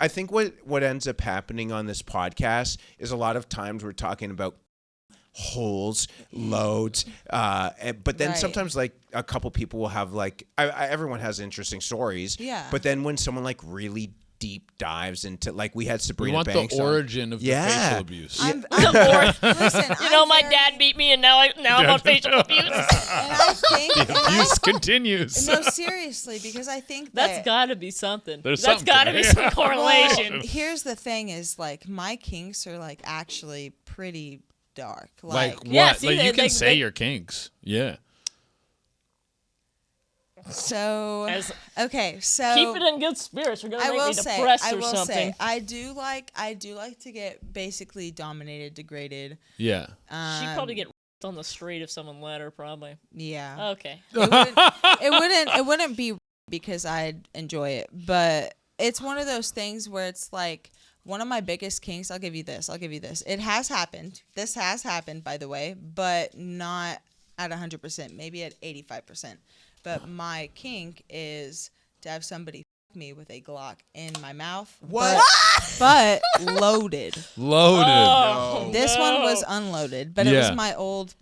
think what ends up happening on this podcast is a lot of times we're talking about holes, loads, but then
Right.
sometimes like a couple people will have like everyone has interesting stories.
Yeah.
But then when someone like really deep dives into like we had
We
Sabrina
want
Banks
the
on.
origin of the
Yeah.
facial abuse.
I'm,
Listen,
listen,
you know,
I'm
my
very-
dad beat me, and now I'm on facial abuse.
And I think
Abuse continues.
no, seriously, because I think
That's
that
got to be something.
There's
That's
something
got to
there.
be some
well,
correlation.
here's the thing: is like my kinks are like actually pretty dark.
Like what?
Yeah, see,
like you can
they-
say your kinks. Yeah.
so
As-
okay, so
Keep it in good spirits. You're gonna
I
make
will
me
say,
depressed
I
or
will
something.
say, I do like to get basically dominated, degraded.
Yeah.
She'd probably get on the street if someone let her. Probably.
Yeah,
Okay.
it wouldn't be because I'd enjoy it, but it's one of those things where it's like one of my biggest kinks. I'll give you this. It has happened. This has happened, by the way, but not at 100%. Maybe at 85%. But my kink is to have somebody f me with a Glock in my mouth.
What?
But loaded.
Loaded.
Oh,
This
no.
one was unloaded, but it
Yeah.
was my old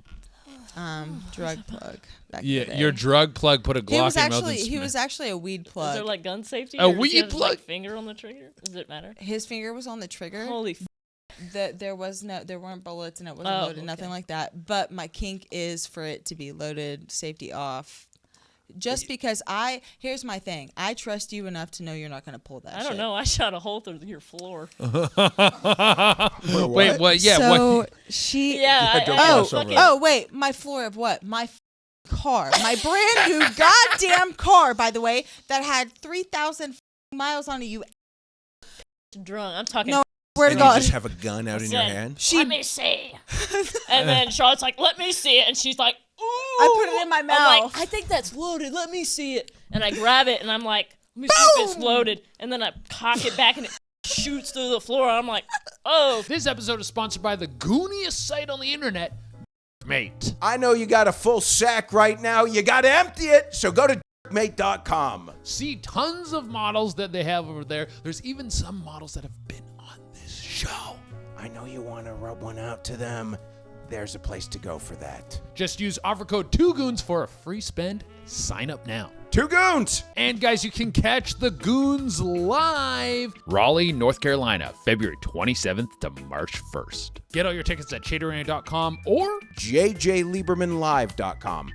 drug plug. Back in the
Yeah,
day.
your drug plug put a Glock
He was
in your mouth and
actually he was actually a weed
Is
plug.
there like gun safety?
A
or does he
weed
have his, like,
plug?
finger on the trigger? Does it matter?
His finger was on the trigger.
Holy.
There weren't bullets and it wasn't
Oh,
loaded, nothing
okay.
like that. But my kink is for it to be loaded, safety off. Just because here's my thing. I trust you enough to know you're not gonna pull that.
I don't
shit.
know. I shot a hole through your floor.
Wait, what? Yeah,
So
what?
she.
Yeah.
don't
I
gloss
fucking-
over it.
Oh wait, my floor of what? My car, my brand new goddamn car, by the way, that had 3,000 miles on it. You
drunk. I'm talking.
No, swear to
And you
God.
just have a gun out in your
Said,
hand.
Let me see. And then Charlotte's like, "Let me see it," and she's like, "Ooh."
I put it in my
I'm
mouth.
like, "I think that's loaded. Let me see it." And I grab it, and I'm like, let me see if it's loaded. And then I cock it back and it shoots through the floor. I'm like, oh.
This episode is sponsored by the gooniest site on the internet, Mate.
I know you got a full sack right now. You got to empty it. So go to mate.com.
See tons of models that they have over there. There's even some models that have been on this show.
I know you want to rub one out to them. There's a place to go for that.
Just use offer code 2Goons for a free spend. Sign up now.
2 Goons.
And guys, you can catch the Goons live. Raleigh, North Carolina, February 27th to March 1st. Get all your tickets at Dietary.com or
JJLibermanLive.com.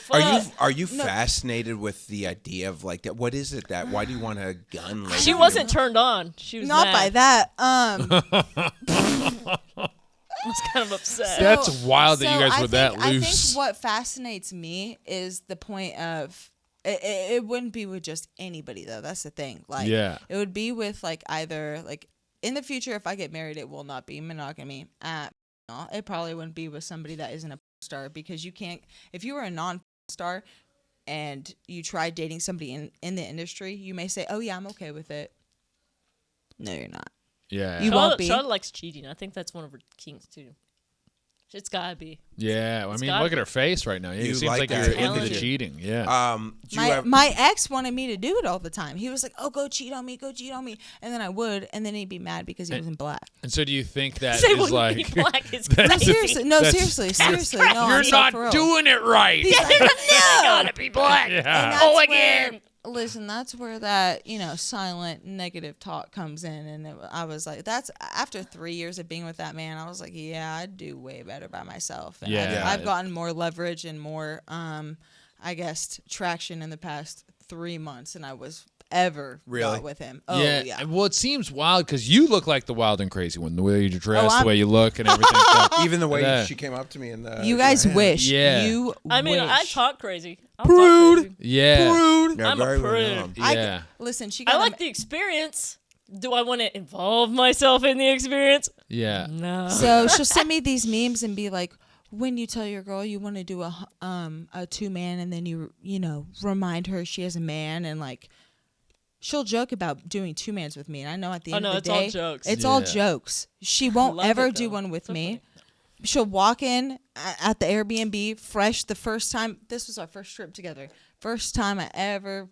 Are you fascinated with the idea of like that? What is it that? Why do you want a gun? Like
She wasn't turned on. She was
Not
mad.
by that.
I was kind of upset.
That's wild that you guys were that
I
loose.
think what fascinates me is the point of it wouldn't be with just anybody though. That's the thing. Like,
Yeah.
it would be with like either like in the future if I get married, it will not be monogamy. No, it probably wouldn't be with somebody that isn't a star because you can't. If you were a non-star and you tried dating somebody in the industry, you may say, "Oh yeah, I'm okay with it." No, you're not.
Yeah.
You won't be.
Charlotte likes cheating. I think that's one of her kinks too. It's gotta be.
Yeah. I mean,
gotta
look at
be.
her face right now. Yeah,
You
it seems
like
like
that.
you're into the
Talented.
cheating. Yeah.
Do you have?
My ex wanted me to do it all the time. He was like, "Oh, go cheat on me, go cheat on me," and then I would, and then he'd be mad because he wasn't black.
And so do you think that
Say
is
when
like...
you black is
that-
No,
crazy.
seriously, no,
That's-
seriously. No,
You're
I'm so
not
for real.
doing it right.
He's like, no.
Gotta be black.
And
Yeah.
that's
Oh,
where-
again.
Listen, that's where that silent negative talk comes in, and I was like, that's after 3 years of being with that man. I was like, yeah, I'd do way better by myself. And
Yeah.
I've gotten more leverage and more, I guess, traction in the past 3 months than I was ever
Really?
got with him. Oh yeah.
And, well, it seems wild because you look like the wild and crazy one. The way you dress,
I'm-
the way you look, and everything.
Even the way
Yeah.
she came up to me and
You guys wish.
Yeah.
You
I mean,
wish.
I talk crazy. I'll
Prude.
talk crazy.
Yeah.
Yeah,
I'm a
very
prude.
well.
Yeah.
Listen, she
I
got
like the experience. Do I want to involve myself in the experience?
Yeah.
No.
So she'll send me these memes and be like, when you tell your girl you want to do a 2-man and then you remind her she has a man and like she'll joke about doing 2-mans with me and I know at the end of the
it's all
day
jokes.
it's all
Yeah.
jokes. She won't
love
ever
it,
do
though.
one with
So
me.
funny.
She'll walk in at the Airbnb fresh the first time. This was our first trip together. First time I ever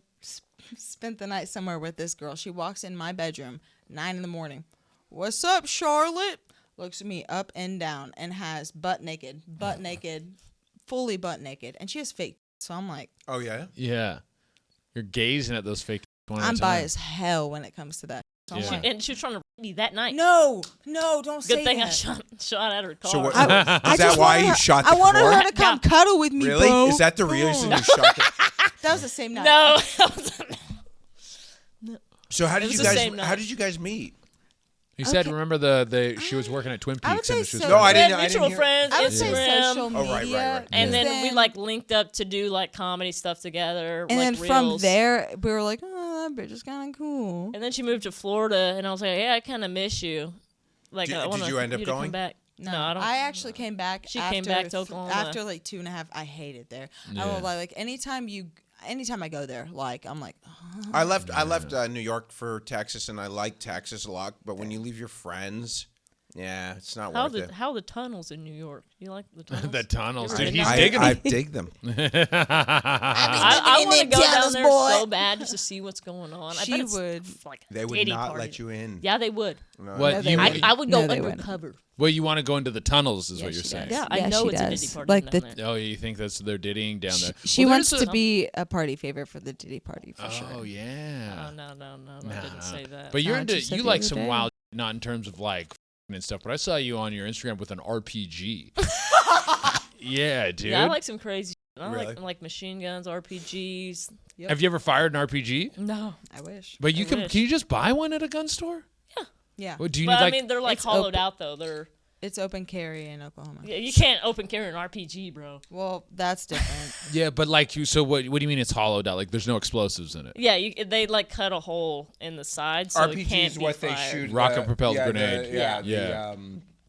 spent the night somewhere with this girl. She walks in my bedroom 9 a.m. What's up, Charlotte? Looks at me up and down and has butt naked, fully butt naked. And she has fake. So I'm like,
Oh yeah.
Yeah. You're gazing at those fake. one at
I'm
a
bi
time.
as hell when it comes to that. So I'm
Yeah.
like,
And she was trying to rape me that night.
no, don't say
Good thing
that.
I shot at her car.
So what,
I
is that
just
why
wanted
you
her-
shot the
I wanted
car?
her to come cuddle with me,
Really?
bro.
Is that the reason you shot the?
That was the same night.
No.
So how
It
did
was
you
the
guys?
same night.
How did you guys meet?
He said,
Okay.
remember the she was working at Twin
I would
Peaks and
say
she was
so.
No, I
We
didn't.
had
I didn't
mutual
hear.
friends,
I would say
Instagram.
social
Oh,
media.
right.
And
because
then we like linked up to do like comedy stuff together.
and
like
then from
reels.
there, we were like, oh, that bitch is kind of cool.
And then she moved to Florida, and I was like, "Yeah, I kind of miss you. Like,
Did-
I want
did you end up
to
going?
come back." No, I don't.
I actually came back.
She
after
came back to Oklahoma.
after like 2.5. I hate it there. I
Yeah.
will like anytime I go there, like I'm like,
I left New York for Texas, and I like Texas a lot. But when you leave your friends, yeah, it's not worth it.
How are the tunnels in New York? You like the tunnels?
the tunnels,
You
dude.
ever
He's
been
digging
I
them.
dig them.
I want to
in
go
them
down
tunnels,
there
boy.
so bad just to see what's going on. I
She
bet it's
would.
like a
They would
titty
not
party.
let you in.
Yeah, they would.
No.
What
No, they
you?
wouldn't.
I would go
No, they wouldn't.
undercover.
Well, you want to go into the tunnels, is what
Yeah,
you're
she
saying.
does.
Yeah, I
Yeah,
know
she
it's a
does.
titty party
Like
down
the-
there.
Oh, you think that's they're diddying down there?
She
Well,
wants
there's
to be a party favorite for the Diddy party for
Oh
sure.
yeah.
Oh, no, I didn't say that.
But you're
Nah,
into
just said
you
the
like
other
some
day.
wild, not in terms of like and stuff. But I saw you on your Instagram with an RPG. Yeah, dude.
yeah, I like some crazy. I
Really?
like machine guns, RPGs.
Have you ever fired an RPG?
No,
I wish.
But you
I
can
wish.
you just buy one at a gun store?
Yeah,
Or do you
but
need like
I mean they're like
It's
hollowed
open.
out though. They're
it's open carry in Oklahoma.
yeah, you can't open carry an RPG, bro.
Well, that's different.
yeah, but like you. So what do you mean it's hollowed out? Like there's no explosives in it?
Yeah, they like cut a hole in the side so it
RPG
can't
is
be
what
fired.
they shoot.
Rocket-propelled
yeah,
grenade.
Yeah.
Yeah.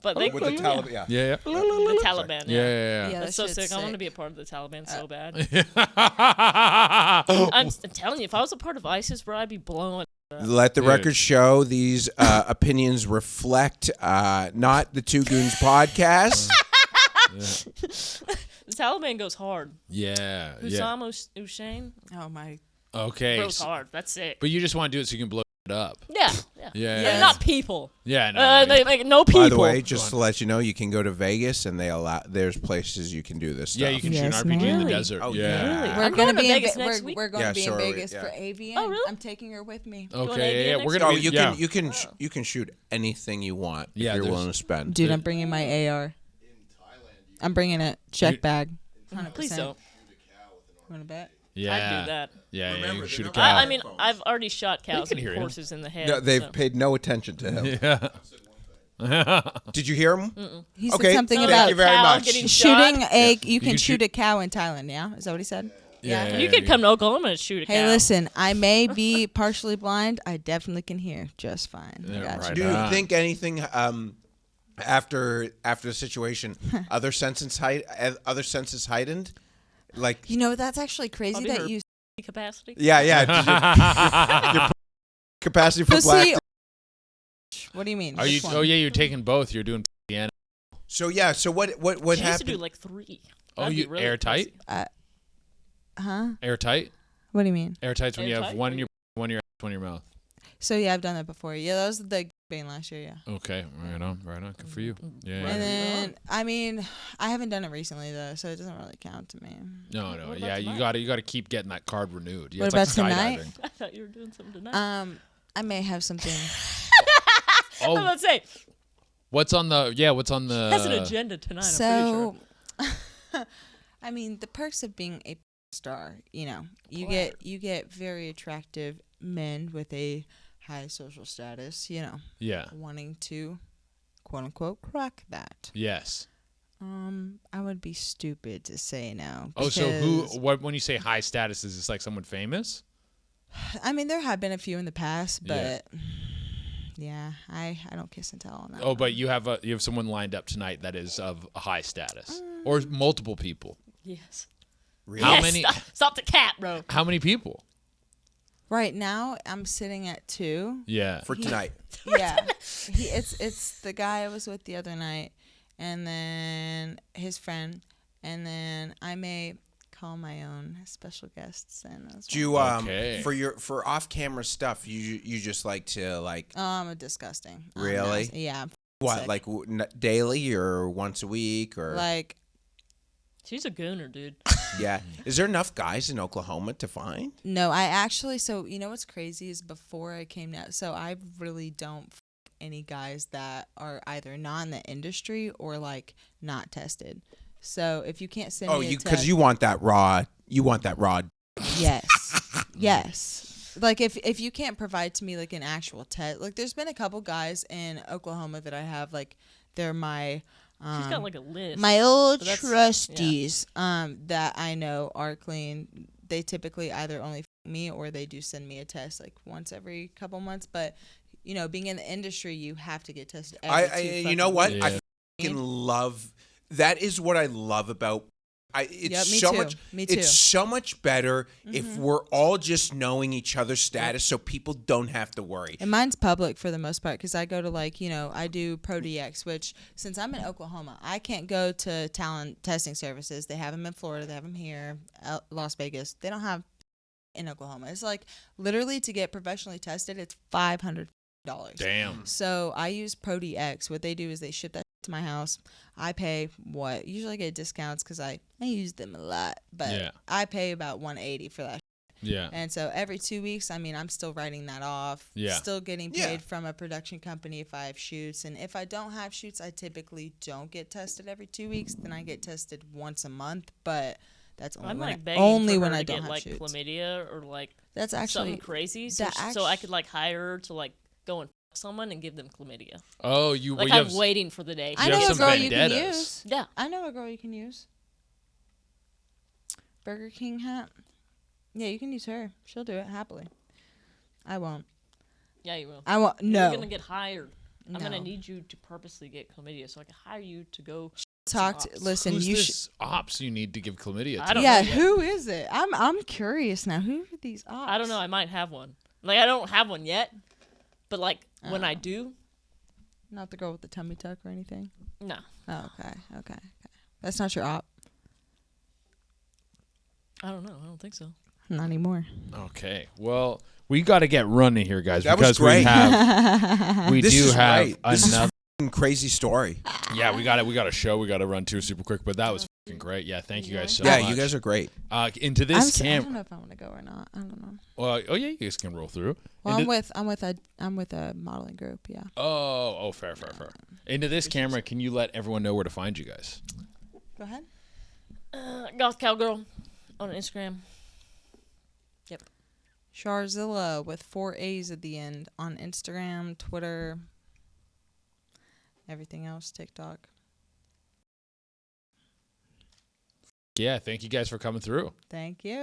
But they
with the Taliban. Yeah.
Yeah.
the Taliban.
Yeah.
Yeah,
That's
that
so
shit's
sick. I want to
sick.
be a part of the Taliban so bad.
Yeah.
I'm telling you, if I was a part of ISIS, bro, I'd be blowing.
Let the
Dude.
record show these opinions reflect not the Two Goons podcast.
The Taliban goes hard.
Yeah.
Hussam Hussein
Oh my.
Okay.
goes hard. That's sick.
But you just want to do it so you can blow it up.
Yeah.
Yeah.
They're not people.
Yeah. No.
They like no people.
By the way, just to let you know, you can go to Vegas and there's places you can do this stuff.
Yeah, you can
Yes,
shoot an RPG in the
really?
desert.
Oh,
yeah.
Really?
We're
I'm
gonna
going to
be in
Vegas
Ve-
next
we're,
week.
we're going
Yeah,
to be
so
in
are we,
Vegas
yeah.
for Avian.
Oh, really?
I'm taking her with me.
Going
Okay.
AV
Yeah.
next
We're
week?
gonna.
Oh,
be,
you
yeah.
you can shoot anything you want
Yeah,
if you're
there's-
willing to spend.
Dude, I'm bringing my AR. I'm bringing it. Check bag. 100%.
Please don't.
Want to bet?
Yeah.
I'd do that.
Yeah. Yeah. You can shoot a
they're
cow.
I mean, I've already shot cows
can
and
hear you.
horses in the head.
No, they've
so.
paid no attention to him.
Yeah.
Did you hear him?
He said
Okay,
something
thank
about
you very
cow
much.
getting
shooting
shot.
a. You can
can
shoot
shoot-
a cow in Thailand. Yeah, is that what he said?
Yeah.
You could come to Oklahoma and shoot a cow.
Hey, listen. I may be partially blind. I definitely can hear just fine. I
Yeah,
got
right.
you.
Do you
on.
think anything after the situation, other senses heightened? Like
You know, that's actually crazy
Probably
that
her
you.
capacity.
yeah. Your capacity for
Pussy.
black.
What do you mean?
Are you?
Which one?
Oh yeah, you're taking both. You're doing piano.
So yeah. So what
She used to
happened?
do like 3.
Oh,
That'd be
you
really
airtight?
crazy.
Huh?
Airtight?
What do you mean?
Airtight's when you have
Airtight?
one in your one in your mouth.
So yeah, I've done that before. Yeah, that was the bane last year. Yeah.
Okay, right on. Good for you. Yeah.
And then I mean, I haven't done it recently though, so it doesn't really count to me.
No.
What about
Yeah, you
tonight?
got to keep getting that card renewed. Yeah,
What
it's like
about tonight?
skydiving.
I thought you were doing something tonight.
I may have something.
I was
Oh,
about to say,
what's on the?
has an agenda tonight.
So, I mean, the perks of being a star, you know, you get very attractive men with a high social status, you know,
Yeah.
wanting to quote unquote crack that.
Yes.
I would be stupid to say no.
Oh, so who?
because-
What? When you say high status, is this like someone famous?
I mean, there have been a few in the past,
Yeah.
but yeah, I don't kiss and tell on that.
Oh,
one.
but you have someone lined up tonight that is of a high status, or multiple people.
Yes.
How
Yes,
many?
Stop the cat, bro.
How many people?
right now I'm sitting at 2.
Yeah.
For tonight.
Yeah, it's the guy I was with the other night, and then his friend, and then I may call my own special guests in as
Do
well.
you for off camera stuff? You just like to like
I'm disgusting. I'm
Really?
nasty. Yeah. I'm
what
sick.
like daily or once a week or
Like
She's a gooner, dude.
yeah? Is there enough guys in Oklahoma to find?
no, I actually. So you know what's crazy is before I came down. So I really don't f- any guys that are either not in the industry or like not tested. So if you can't send
Oh,
me a
because
test,
you want that raw. You want that raw.
yes, yes. Like if you can't provide to me like an actual test, like there's been a couple guys in Oklahoma that I have like they're my
She's got like a list.
my old
So that's-
trustees that I know are clean. They typically either only f- me or they do send me a test like once every couple months. But you know, being in the industry, you have to get tested. Every 2
you know
fucking
what?
weeks.
I
Yeah.
fucking love. That is what I love about. It's
Yep, me
so
too.
much.
Me too.
It's so much better if we're all just knowing each other's status, so people don't have to worry.
And mine's public for the most part because I go to like, you know, I do ProDX, which since I'm in Oklahoma, I can't go to talent testing services. They have them in Florida. They have them here, Las Vegas. They don't have in Oklahoma. It's like literally to get professionally tested, it's $500.
Damn.
So I use ProDX. What they do is they ship that to my house. I pay what? Usually I get discounts because I use them a lot. But
Yeah.
I pay about $180 for that.
Yeah.
And so every 2 weeks, I mean, I'm still writing that off.
Yeah.
Still getting
Yeah.
paid from a production company if I have shoots. And if I don't have shoots, I typically don't get tested every 2 weeks. Then I get tested once a month. But that's only
I'm
when
like
I,
begging
only
for
when
her
I
to
don't
get
have
like
shoots.
chlamydia or like
That's actually
something crazy, so,
that
so I could like hire her to like go and fuck someone and give them chlamydia.
Oh, you.
Like
well, you
I'm
have,
waiting for the day.
I
You have
know a
some
girl you can
vendettas.
use.
Yeah.
I know a girl you can use. Burger King hat. Yeah, you can use her. She'll do it happily. I won't.
Yeah, you will.
I won't. No.
You're gonna get hired. I'm gonna
No.
need you to purposely get chlamydia so I can hire you to go.
Talk to,
Ops.
listen,
Who's
you
this ops you need to give chlamydia to?
I don't
yeah,
know yet.
who is it? I'm curious now. Who are these ops?
I don't know. I might have one. Like I don't have one yet, but like when I do,
Not the girl with the tummy tuck or anything.
no.
Oh, okay. That's not your op.
I don't know. I don't think so.
Not anymore.
Okay. Well, we got to get running here, guys,
That was
because we
great.
have we
This
do
is
have
right. This is
another.
a crazy story.
Yeah, we got a show we got to run to super quick, but that was fucking great. Yeah, thank you guys so
Yeah,
much.
you guys are great.
Into
I
this
don't
camp.
know if I want to go or not. I don't know.
Oh yeah, you guys can roll through.
Well,
Into-
I'm with a modeling group. Yeah.
Oh, fair. Into this camera, can you let everyone know where to find you guys?
Go ahead.
Goth Cowgirl on Instagram. Yep.
Sharzilla with 4 A's at the end on Instagram, Twitter, everything else, TikTok.
Yeah, thank you guys for coming through.
Thank you.